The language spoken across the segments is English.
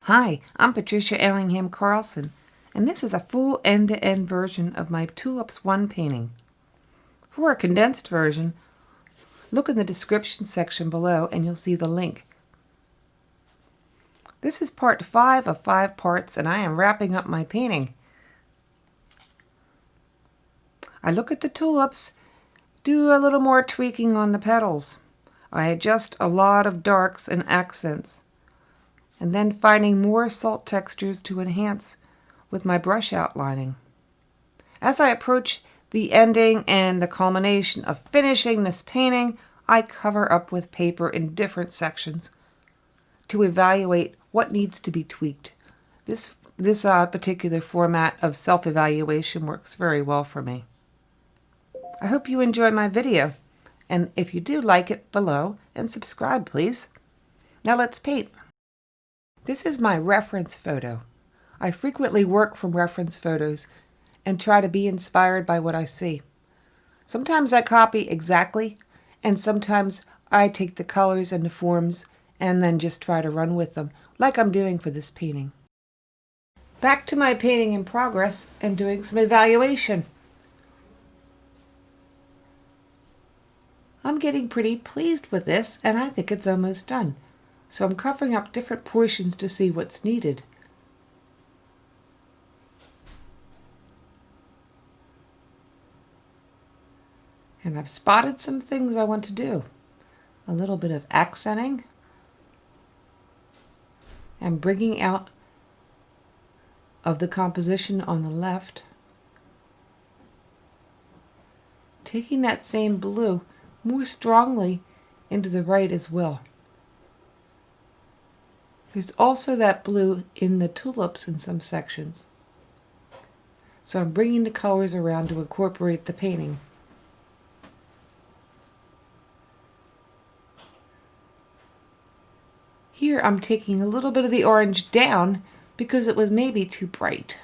Hi, I'm Patricia Allingham Carlson, and this is a full end-to-end version of my Tulips 1 painting. For a condensed version, look in the description section below and you'll see the link. This is part 5 of 5 parts, and I am wrapping up my painting. I look at the tulips, do a little more tweaking on the petals. I adjust a lot of darks and accents, and then finding more salt textures to enhance with my brush outlining. As I approach the ending and the culmination of finishing this painting, I cover up with paper in different sections to evaluate what needs to be tweaked. This particular format of self-evaluation works very well for me. I hope you enjoy my video, and if you do, like it below and subscribe, please. Now let's paint. This is my reference photo. I frequently work from reference photos and try to be inspired by what I see. Sometimes I copy exactly, and sometimes I take the colors and the forms and then just try to run with them, like I'm doing for this painting. Back to my painting in progress and doing some evaluation. I'm getting pretty pleased with this, and I think it's almost done. So I'm covering up different portions to see what's needed. And I've spotted some things I want to do. A little bit of accenting and bringing out of the composition on the left. Taking that same blue more strongly into the right as well. There's also that blue in the tulips in some sections. So I'm bringing the colors around to incorporate the painting. Here I'm taking a little bit of the orange down because it was maybe too bright.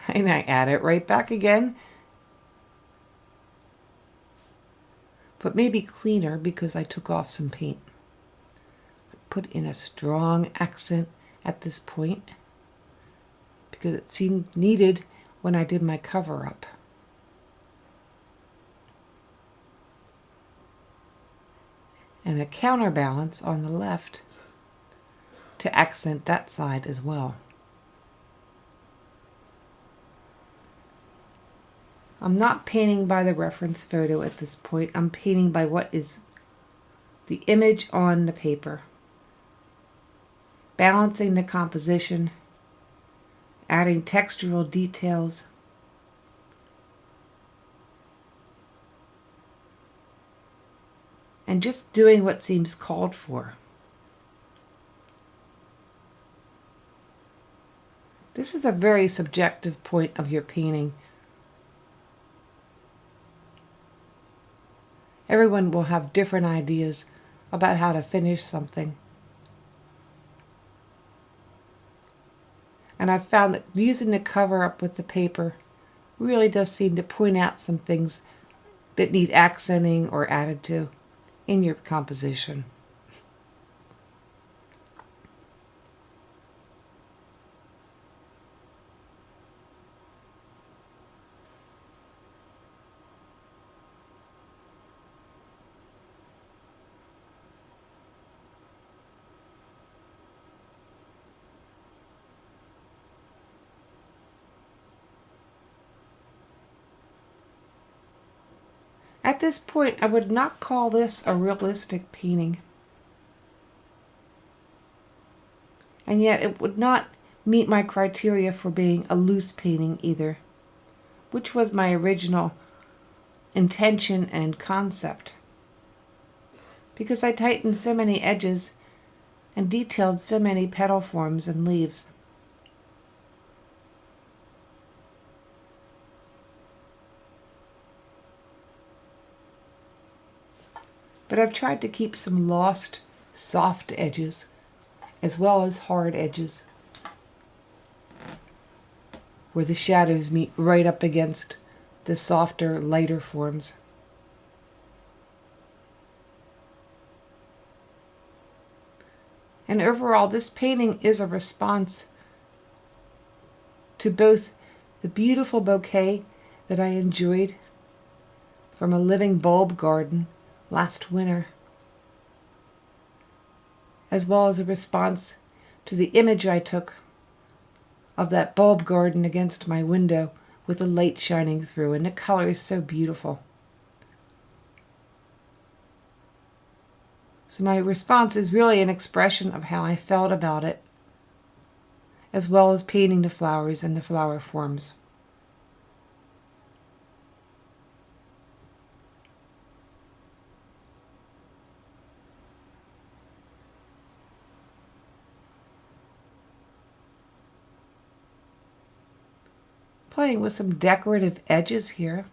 And I add it right back again. But maybe cleaner because I took off some paint. Put in a strong accent at this point because it seemed needed when I did my cover-up. And a counterbalance on the left to accent that side as well. I'm not painting by the reference photo at this point. I'm painting by what is the image on the paper. Balancing the composition, adding textural details, and just doing what seems called for. This is a very subjective point of your painting. Everyone will have different ideas about how to finish something. And I've found that using the cover up with the paper really does seem to point out some things that need accenting or added to in your composition. At this point, I would not call this a realistic painting. And yet it would not meet my criteria for being a loose painting either, which was my original intention and concept. Because I tightened so many edges and detailed so many petal forms and leaves. But I've tried to keep some lost, soft edges, as well as hard edges, where the shadows meet right up against the softer, lighter forms. And overall, this painting is a response to both the beautiful bouquet that I enjoyed from a living bulb garden last winter, as well as a response to the image I took of that bulb garden against my window with the light shining through, and the color is so beautiful. So my response is really an expression of how I felt about it, as well as painting the flowers and the flower forms. Playing with some decorative edges here.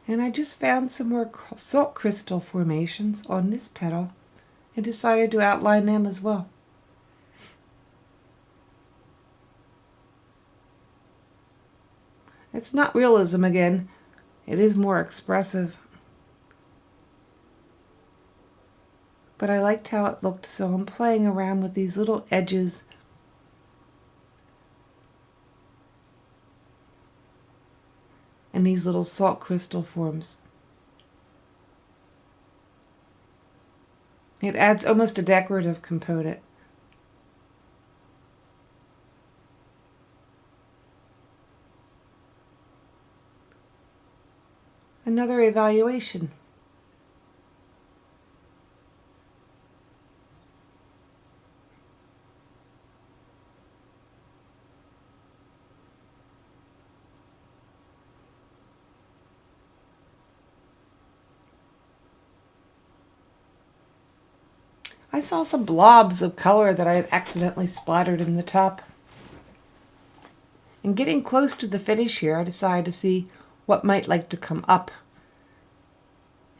And I just found some more salt crystal formations on this petal and decided to outline them as well. It's not realism again, it is more expressive. But I liked how it looked, so I'm playing around with these little edges and these little salt crystal forms. It adds almost a decorative component. Another evaluation. I saw some blobs of color that I had accidentally splattered in the top. And getting close to the finish here, I decided to see what might like to come up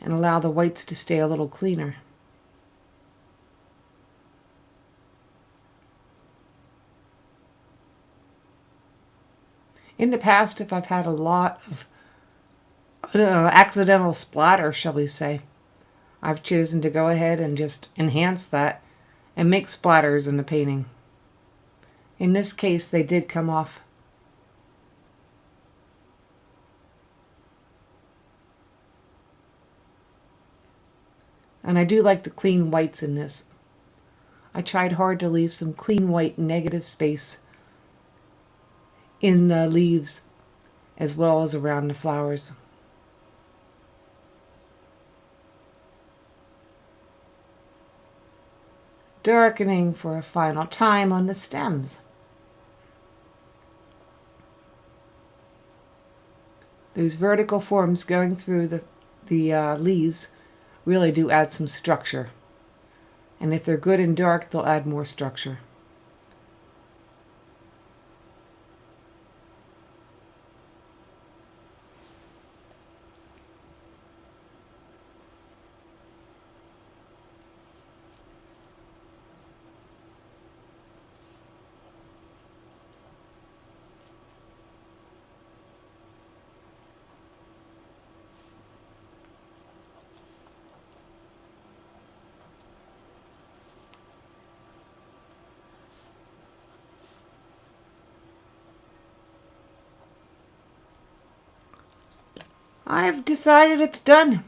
and allow the whites to stay a little cleaner. In the past, if I've had a lot of accidental splatter, shall we say, I've chosen to go ahead and just enhance that and make splatters in the painting. In this case, they did come off. And I do like the clean whites in this. I tried hard to leave some clean white negative space in the leaves as well as around the flowers. Darkening for a final time on the stems. Those vertical forms going through the leaves really do add some structure. And if they're good and dark, they'll add more structure. I've decided it's done.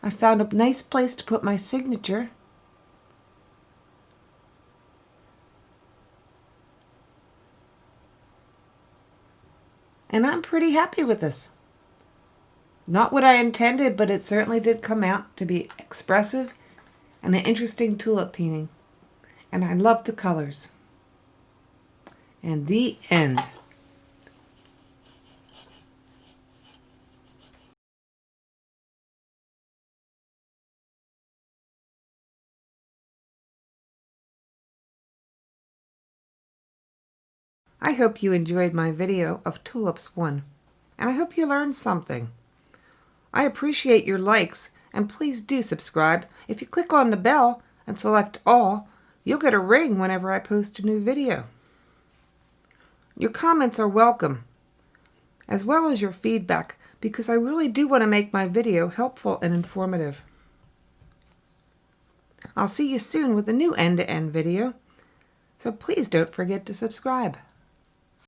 I found a nice place to put my signature. And I'm pretty happy with this. Not what I intended, but it certainly did come out to be expressive and an interesting tulip painting. And I love the colors. And the end. I hope you enjoyed my video of Tulips 1, and I hope you learned something. I appreciate your likes, and please do subscribe. If you click on the bell and select all, you'll get a ring whenever I post a new video. Your comments are welcome, as well as your feedback, because I really do want to make my video helpful and informative. I'll see you soon with a new end-to-end video, so please don't forget to subscribe.